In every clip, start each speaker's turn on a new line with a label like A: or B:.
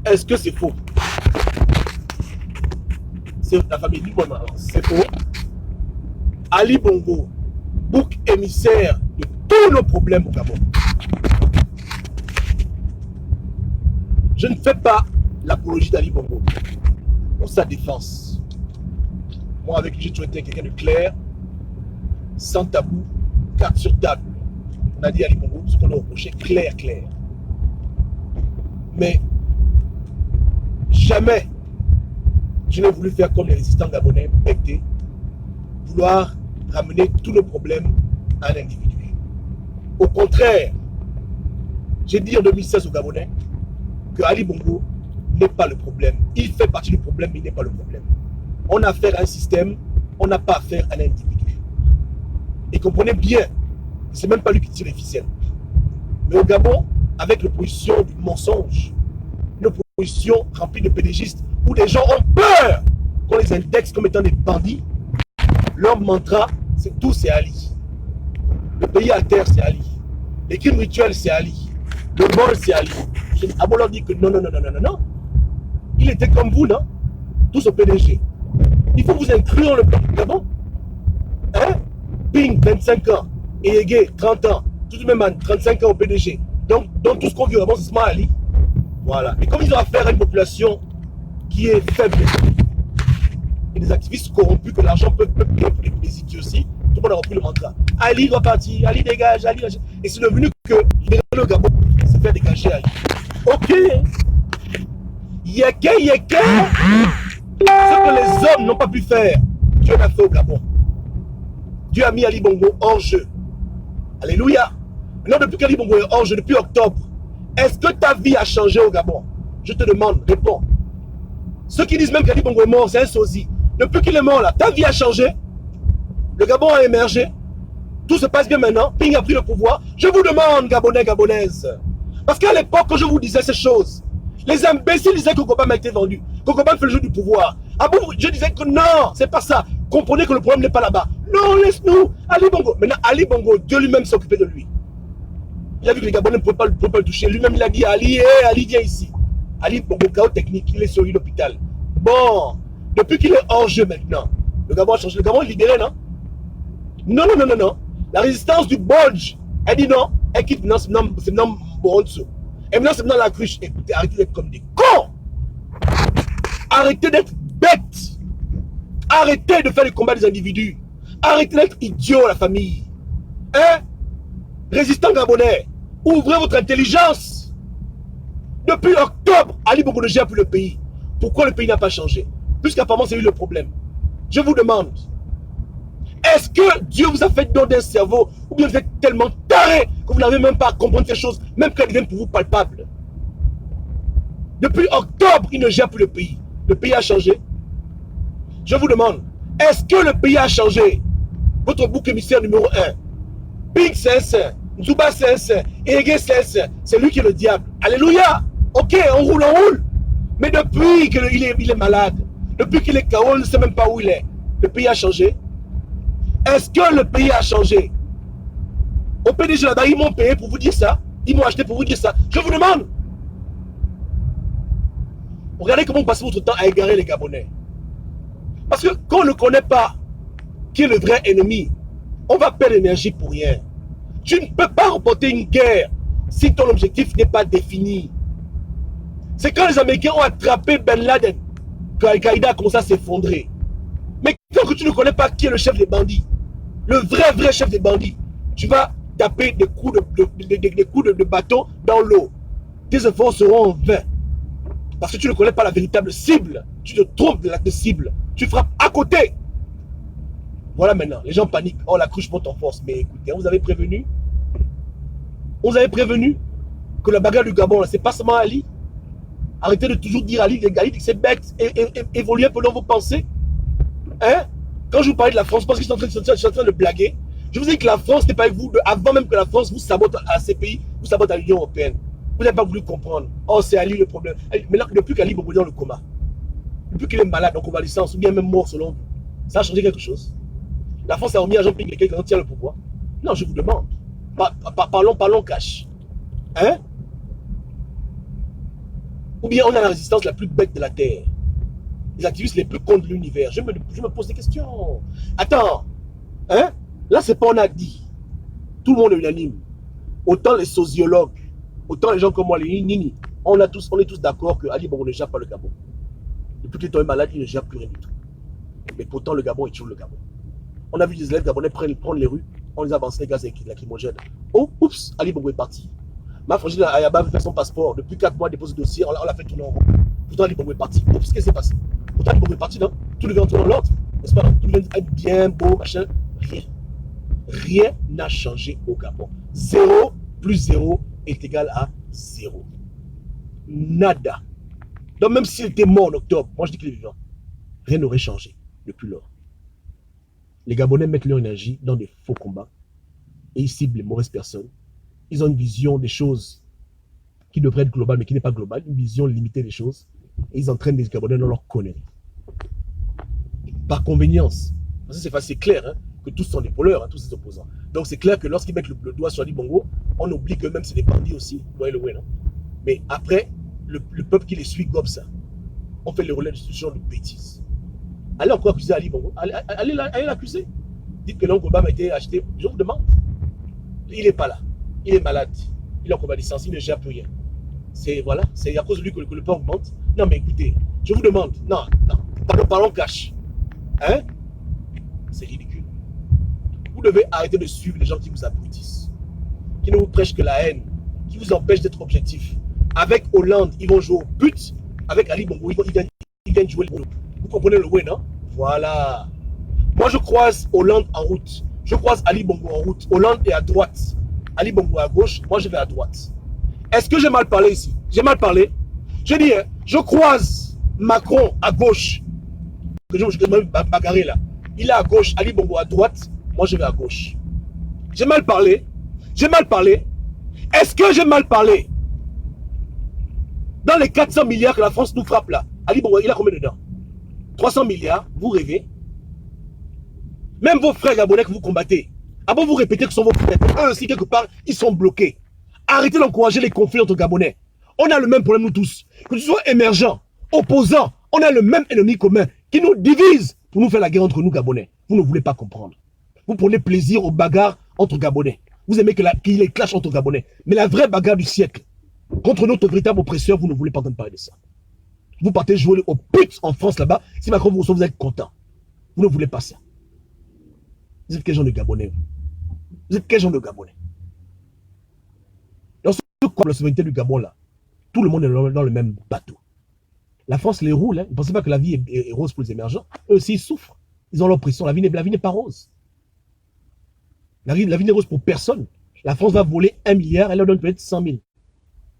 A: Est-ce que c'est faux? C'est la famille du Bonheur. C'est faux. Ali Bongo, bouc émissaire de tous nos problèmes au Gabon. Je ne fais pas l'apologie d'Ali Bongo pour sa défense. Moi, avec lui, j'ai toujours été quelqu'un de clair, sans tabou, carte sur table. On a dit à Ali Bongo ce qu'on a reproché, clair. Mais jamais je n'ai voulu faire comme les résistants gabonais, becter, vouloir ramener tous nos problèmes à un individu. Au contraire, j'ai dit en 2016 aux Gabonais que Ali Bongo n'est pas le problème. Il fait partie du problème, mais il n'est pas le problème. On a affaire à un système, on n'a pas affaire à un individu. Et comprenez bien, c'est même pas lui qui tire les ficelles. Mais au Gabon, avec l'opposition du mensonge, une opposition remplie de pédégistes, où des gens ont peur qu'on les indexe comme étant des bandits, leur mantra, c'est tout, c'est Ali. Le pays à terre, c'est Ali. Les crimes rituels, c'est Ali. Le vol, c'est Ali. Abo leur dit que non. Il était comme vous, non? Tous au PDG. Il faut vous inclure le Gabon. Hein? Ping, 25 ans. Eyege, 30 ans. Tout de même 35 ans au PDG. Donc tout ce qu'on vit au Gabon, c'est seulement Ali. Voilà. Et comme ils ont affaire à une population qui est faible, et des activistes corrompus, que l'argent peut payer pour les idiots aussi, tout le monde a repris le mantra. Ali doit partir, Ali dégage, Ali. Et c'est devenu que libérer le Gabon, c'est faire dégager Ali. Ok. Yeke. Ce que les hommes n'ont pas pu faire, Dieu l'a fait au Gabon. Dieu a mis Ali Bongo hors jeu. Alléluia. Maintenant, depuis qu'Ali Bongo est hors jeu, depuis octobre, est-ce que ta vie a changé au Gabon? Je te demande, réponds. Ceux qui disent même qu'Ali Bongo est mort, c'est un sosie. Depuis qu'il est mort là, ta vie a changé. Le Gabon a émergé. Tout se passe bien maintenant. Ping a pris le pouvoir. Je vous demande, Gabonais, Gabonaises. Parce qu'à l'époque, quand je vous disais ces choses, les imbéciles disaient que Kokobam a été vendu. Kokobam fait le jeu du pouvoir. Ah bon, je disais que non, c'est pas ça. Comprenez que le problème n'est pas là-bas. Non, laisse-nous. Ali Bongo. Maintenant, Ali Bongo, Dieu lui-même s'est occupé de lui. Il a vu que les Gabonais ne pouvaient pas le toucher. Lui-même, il a dit à Ali, Ali, viens ici. Ali Bongo, chaos technique, il est sur l'hôpital. Bon, depuis qu'il est hors jeu maintenant, le Gabon a changé. Le Gabon est libéré, non? Non. La résistance du Bodge, elle dit non. Elle quitte maintenant, c'est maintenant Boronso. Et maintenant, c'est maintenant la cruche. Écoutez, arrêtez d'être comme des cons. Arrêtez d'être bêtes. Arrêtez de faire le combat des individus. Arrêtez d'être idiots, la famille. Hein? Résistants gabonais, ouvrez votre intelligence. Depuis octobre, Ali Bongo ne gère plus le pays. Pourquoi le pays n'a pas changé? Puisqu'apparemment, c'est lui le problème. Je vous demande, est-ce que Dieu vous a fait don d'un cerveau ou bien vous êtes tellement taré que vous n'avez même pas à comprendre ces choses, même qu'elles deviennent pour vous palpables? Depuis octobre, il ne gère plus le pays. Le pays a changé. Je vous demande, est-ce que le pays a changé? Votre bouc émissaire numéro 1, Pink c'est un saint, Nzuba c'est un saint, Ege c'est un saint, c'est lui qui est le diable. Alléluia. Ok, on roule. Mais depuis qu'il est malade, depuis qu'il est KO, on ne sait même pas où il est. Le pays a changé. Est-ce que le pays a changé? Au PDG là-bas, ils m'ont payé pour vous dire ça. Ils m'ont acheté pour vous dire ça. Je vous demande. Regardez comment vous passez votre temps à égarer les Gabonais. Parce que quand on ne connaît pas qui est le vrai ennemi, on va perdre l'énergie pour rien. Tu ne peux pas remporter une guerre si ton objectif n'est pas défini. C'est quand les Américains ont attrapé Ben Laden que Al-Qaïda a commencé à s'effondrer. Mais tant que tu ne connais pas qui est le chef des bandits, le vrai chef des bandits, tu vas taper des coups de bâton dans l'eau. Tes efforts seront en vain. Parce que tu ne connais pas la véritable cible. Tu te trompes de cible. Tu frappes à côté. Voilà maintenant. Les gens paniquent. Oh, la cruche monte en force. Mais écoutez, on vous avait prévenu. On vous avait prévenu que la bagarre du Gabon, c'est pas seulement Ali. Arrêtez de toujours dire Ali, c'est bête. Évoluez un peu dans vos pensées. Hein? Quand je vous parlais de la France, parce que je suis en train de blaguer, je vous ai dit que la France n'est pas avec vous. Avant même que la France vous sabote à ces pays, vous sabote à l'Union européenne. Vous n'avez pas voulu comprendre. Oh, c'est Ali le problème. Maintenant, depuis qu'Ali est dans le coma, depuis qu'il est malade, en convalescence, ou bien même mort selon vous, ça a changé quelque chose? La France a remis à Jean-Pierre quelqu'un qui tient le pouvoir? Non, je vous demande. Parlons cash. Hein? Ou bien on a la résistance la plus bête de la Terre. Les activistes les plus contre l'univers. Je me pose des questions. Attends, hein? Là, c'est pas on a dit. Tout le monde est unanime. Autant les sociologues, autant les gens comme moi, les nini, on est tous d'accord que Ali Bongo ne gère pas le Gabon. Depuis qu'il est malade, il ne gère plus rien du tout. Mais pourtant, le Gabon est toujours le Gabon. On a vu des élèves gabonais prendre les rues, on les a avancés les gaz lacrymogènes. Oh, oups, Ali Bongo est parti. Ma frangine Ayaba veut faire son passeport. Depuis 4 mois, dépose le dossier, on l'a fait tourner en rond. Pourtant, Ali Bongo est parti. Oups, qu'est-ce qui s'est passé? Pourtant, Ali Bongo est parti, non? Tout devait entrer dans l'ordre. N'est-ce pas? Tout devait être bien, beau, machin. Rien. Rien n'a changé au Gabon. 0 plus 0 est égal à 0. Nada. Donc même s'il était mort en octobre, moi je dis qu'il est vivant, rien n'aurait changé depuis lors. Les Gabonais mettent leur énergie dans des faux combats et ils ciblent les mauvaises personnes. Ils ont une vision des choses qui devrait être globale mais qui n'est pas globale, une vision limitée des choses, et ils entraînent les Gabonais dans leur conneries. Par convenience, parce que c'est clair, hein, que tous sont des voleurs, hein, tous ces opposants. Donc c'est clair que lorsqu'ils mettent le doigt sur Ali Bongo, on oublie qu'eux-mêmes c'est des bandits aussi, non? Mais après, le peuple qui les suit gobe ça. On fait le relais de ce genre de bêtises. Allez encore accuser Ali Bongo, allez l'accuser. Dites que l'oncle Obama a été acheté, je vous demande. Il n'est pas là, il est malade, il est en convalescence, il ne gère plus rien. C'est voilà, c'est à cause de lui que le pain augmente. Non mais écoutez, je vous demande, non, parlons cash. Hein? C'est ridicule. Vous devez arrêter de suivre les gens qui vous abrutissent, qui ne vous prêchent que la haine, qui vous empêchent d'être objectif. Avec Hollande, ils vont jouer au but. Avec Ali Bongo, ils viennent jouer le boulot. Vous comprenez le way, non? Voilà. Moi, je croise Hollande en route. Je croise Ali Bongo en route. Hollande est à droite. Ali Bongo à gauche. Moi, je vais à droite. Est-ce que j'ai mal parlé ici? J'ai mal parlé? Je dis, hein, je croise Macron à gauche. Je vais bagarrer là. Il est à gauche, Ali Bongo à droite. Moi, je vais à gauche. J'ai mal parlé? J'ai mal parlé? Est-ce que j'ai mal parlé? Dans les 400 milliards que la France nous frappe là, Ali Bongo, il a combien dedans? 300 milliards, vous rêvez? Même vos frères gabonais que vous combattez, avant vous répétez que ce sont vos frères, eux aussi quelque part, ils sont bloqués. Arrêtez d'encourager les conflits entre Gabonais. On a le même problème nous tous. Que tu sois émergent, opposant, on a le même ennemi commun qui nous divise pour nous faire la guerre entre nous Gabonais. Vous ne voulez pas comprendre. Vous prenez plaisir aux bagarres entre Gabonais. Vous aimez qu'il y ait clash entre Gabonais. Mais la vraie bagarre du siècle, contre notre véritable oppresseur, vous ne voulez pas entendre parler de ça. Vous partez jouer au pute en France là-bas. Si Macron vous reçoit, vous êtes content. Vous ne voulez pas ça. Vous êtes quel genre de Gabonais? Vous êtes quel genre de Gabonais? Dans ce quoi la souveraineté du Gabon là, tout le monde est dans le même bateau. La France les roule. Hein. Ne pensez pas que la vie est rose pour les émergents. Eux aussi ils souffrent. Ils ont leur pression. La vie n'est pas rose. La vie n'est rose pour personne. La France va voler 1 milliard, elle leur donne peut-être 100 000. Vous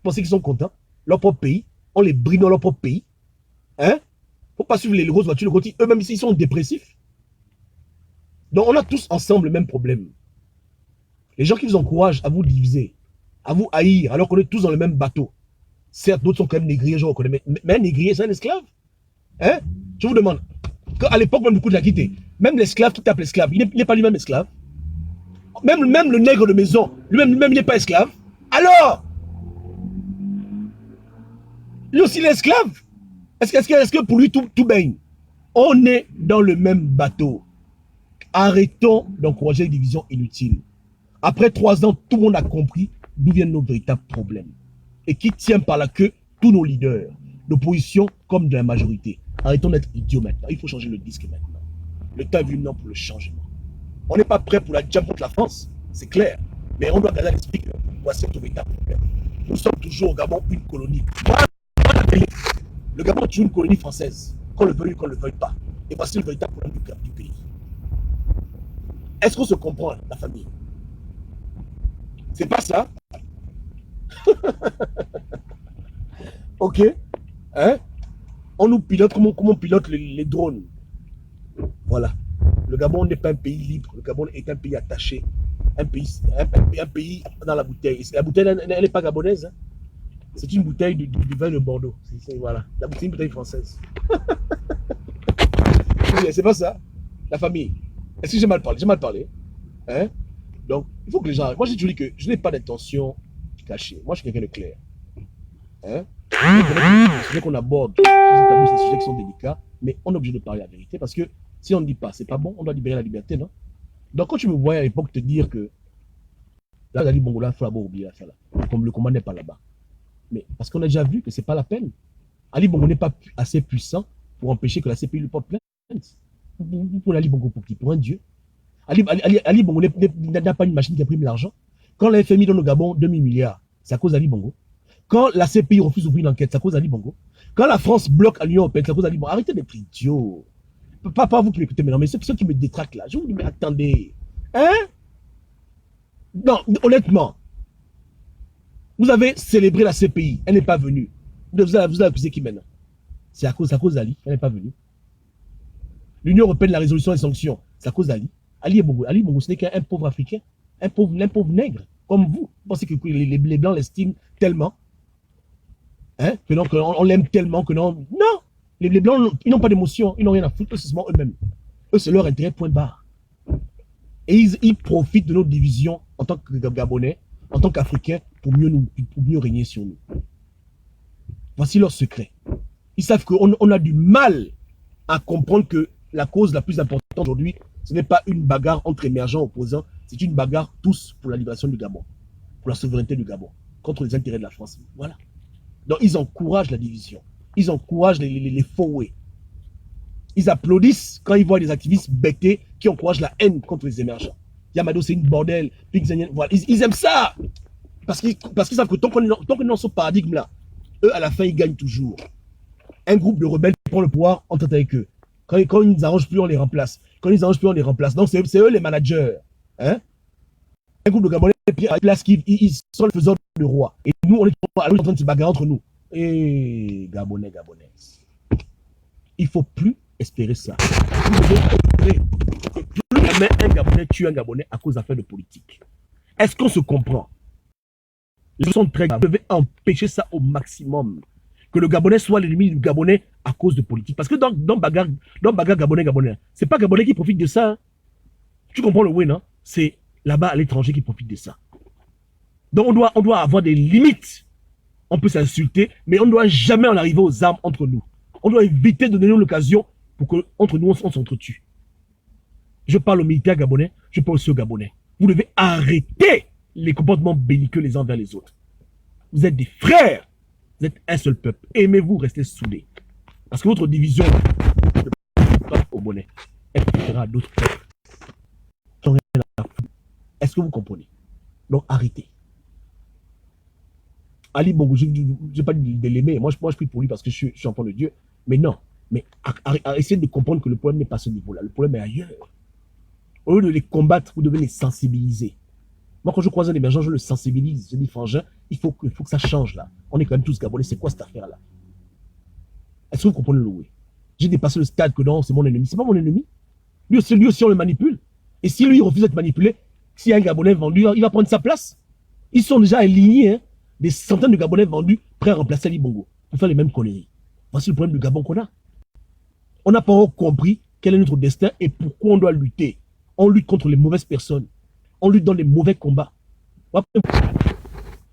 A: pensez qu'ils sont contents? Leur propre pays, on les brime dans leur propre pays. Hein? Faut pas suivre les grosses voitures, eux-mêmes ils sont dépressifs. Donc on a tous ensemble le même problème. Les gens qui vous encouragent à vous diviser, à vous haïr, alors qu'on est tous dans le même bateau. Certes, d'autres sont quand même négriers, je reconnais, mais un négrier, c'est un esclave. Hein? Je vous demande, à l'époque même du coup de la quitté, même l'esclave qui tape l'esclave, il n'est pas lui-même esclave. Même le nègre de maison, lui-même il n'est pas esclave. Alors, lui aussi il est esclave. Est-ce que pour lui tout baigne? On est dans le même bateau. Arrêtons d'encourager les divisions inutiles. Après 3 ans, tout le monde a compris d'où viennent nos véritables problèmes. Et qui tient par la queue tous nos leaders, d'opposition comme de la majorité. Arrêtons d'être idiots maintenant. Il faut changer le disque maintenant. Le temps est venu maintenant pour le changement. On n'est pas prêt pour la jam contre la France, c'est clair. Mais on doit garder à l'esprit que voici notre véritable problème. Nous sommes toujours au Gabon une colonie. Le Gabon est toujours une colonie française, qu'on le veuille ou qu'on ne le veuille pas. Et voici le véritable problème du pays. Est-ce qu'on se comprend, la famille? C'est pas ça? Ok. Hein? On nous pilote comme on pilote les drones. Voilà. Le Gabon n'est pas un pays libre. Le Gabon est un pays attaché. Un pays dans la bouteille. La bouteille, elle n'est pas gabonaise. Hein? C'est une bouteille du vin de Bordeaux. Voilà. La bouteille est une bouteille française. C'est pas ça? La famille. Est-ce que j'ai mal parlé? J'ai mal parlé. Hein? Donc, il faut que les gens... Moi, j'ai toujours dit que je n'ai pas d'intention cachée. Moi, je suis quelqu'un de clair. Hein? C'est vrai qu'on aborde ces tabous, ces sujets qui sont délicats, mais on est obligé de parler la vérité parce que si on ne dit pas, c'est pas bon, on doit libérer la liberté, non? Donc quand tu me voyais à l'époque te dire que là, Ali Bongo, là, il faut d'abord oublier ça là. Comme le combat n'est pas là-bas. Mais parce qu'on a déjà vu que c'est pas la peine. Ali Bongo n'est pas assez puissant pour empêcher que la CPI lui porte plainte. Pour Ali Bongo, pour qui? Pour un dieu. Ali Bongo n'a pas une machine qui imprime l'argent. Quand la FMI donne au Gabon 2000 milliards, c'est à cause d'Ali Bongo. Quand la CPI refuse d'ouvrir une enquête, c'est à cause d'Ali Bongo. Quand la France bloque à l'Union européenne, c'est à cause d'Ali Bongo. Arrêtez d'être idiot. Pas vous qui m'écoutez maintenant, mais ceux qui me détraquent là, je vous dis, mais attendez. Hein? Non, honnêtement, vous avez célébré la CPI, elle n'est pas venue. Vous avez accusé qui maintenant? C'est à cause d'Ali, elle n'est pas venue. L'Union européenne, la résolution des sanctions, c'est à cause d'Ali. Ali Bongo, ce n'est qu'un pauvre Africain, un pauvre nègre, comme vous. Vous pensez que les Blancs l'estiment tellement, hein, que non, qu'on l'aime tellement que non. Non! Les Blancs, ils n'ont pas d'émotion, ils n'ont rien à foutre, eux, c'est seulement eux-mêmes. Eux, c'est leur intérêt, point barre. Et ils profitent de nos divisions en tant que Gabonais, en tant qu'Africains, pour mieux régner sur nous. Voici leur secret. Ils savent qu'on a du mal à comprendre que la cause la plus importante aujourd'hui, ce n'est pas une bagarre entre émergents opposants, c'est une bagarre tous pour la libération du Gabon, pour la souveraineté du Gabon, contre les intérêts de la France. Voilà. Donc ils encouragent la division, ils encouragent les faux. Ils applaudissent quand ils voient des activistes bêtés qui encouragent la haine contre les émergents. Yamado, c'est une bordel. Voilà. Ils aiment ça. Parce qu'ils savent que tant qu'on est dans ce paradigme-là, eux, à la fin, ils gagnent toujours. Un groupe de rebelles prend le pouvoir, on traite avec eux. Quand ils nous arrangent plus, on les remplace. Quand ils nous arrangent plus, on les remplace. Donc, c'est eux les managers. Hein? Un groupe de Gabonais, place ils sont les faiseurs de roi. Et nous, on est en train de se bagarrer entre nous. Et Gabonais, Gabonaises. Il ne faut plus espérer ça. Vous devez espérer que plus jamais un Gabonais tue un Gabonais à cause d'affaires de politique. Est-ce qu'on se comprend? Les choses sont très graves. Vous devez empêcher ça au maximum. Que le Gabonais soit l'ennemi du Gabonais à cause de politique. Parce que dans bagarre Gabonais, c'est pas Gabonais qui profite de ça. Hein. Tu comprends le win, non? C'est là-bas à l'étranger qui profite de ça. Donc on doit avoir des limites. On peut s'insulter, mais on ne doit jamais en arriver aux armes entre nous. On doit éviter de donner l'occasion pour qu'entre nous, on s'entretue. Je parle aux militaires gabonais, je parle aussi aux Gabonais. Vous devez arrêter les comportements belliqueux les uns vers les autres. Vous êtes des frères. Vous êtes un seul peuple. Aimez-vous rester soudés. Parce que votre division au bonnet, elle fera à d'autres peuples. Est-ce que vous comprenez? Donc arrêtez. Ali Bongo, je n'ai pas dit de l'aimer. Moi, je prie pour lui parce que je suis enfant de Dieu. Mais non. Mais essayez de comprendre que le problème n'est pas à ce niveau-là. Le problème est ailleurs. Au lieu de les combattre, vous devez les sensibiliser. Moi, quand je croise un émergent, je le sensibilise. Je dis, frangin, il faut que ça change là. On est quand même tous Gabonais. C'est quoi cette affaire-là? Est-ce que vous comprenez le oui? J'ai dépassé le stade que non, c'est mon ennemi. C'est pas mon ennemi. Lui aussi, on le manipule. Et si lui, il refuse d'être manipulé, s'il y a un Gabonais vendu, il va prendre sa place. Ils sont déjà alignés, hein, des centaines de Gabonais vendus, prêts à remplacer Ali Bongo, pour faire les mêmes conneries. Voici le problème du Gabon qu'on a. On n'a pas encore compris quel est notre destin et pourquoi on doit lutter. On lutte contre les mauvaises personnes. On lutte dans les mauvais combats.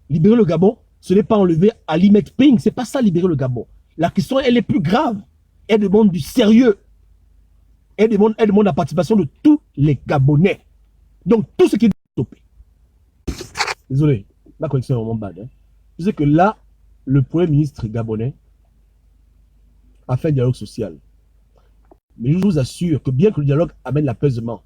A: Libérer le Gabon, ce n'est pas enlever Ali Ping. C'est pas ça, libérer le Gabon. La question, elle est plus grave. Elle demande du sérieux. Elle demande la participation de tous les Gabonais. Donc, tout ce qui est stoppé. Désolé, la connexion est vraiment bad. Hein. Je sais que là, le Premier ministre gabonais a fait un dialogue social. Mais je vous assure que bien que le dialogue amène l'apaisement,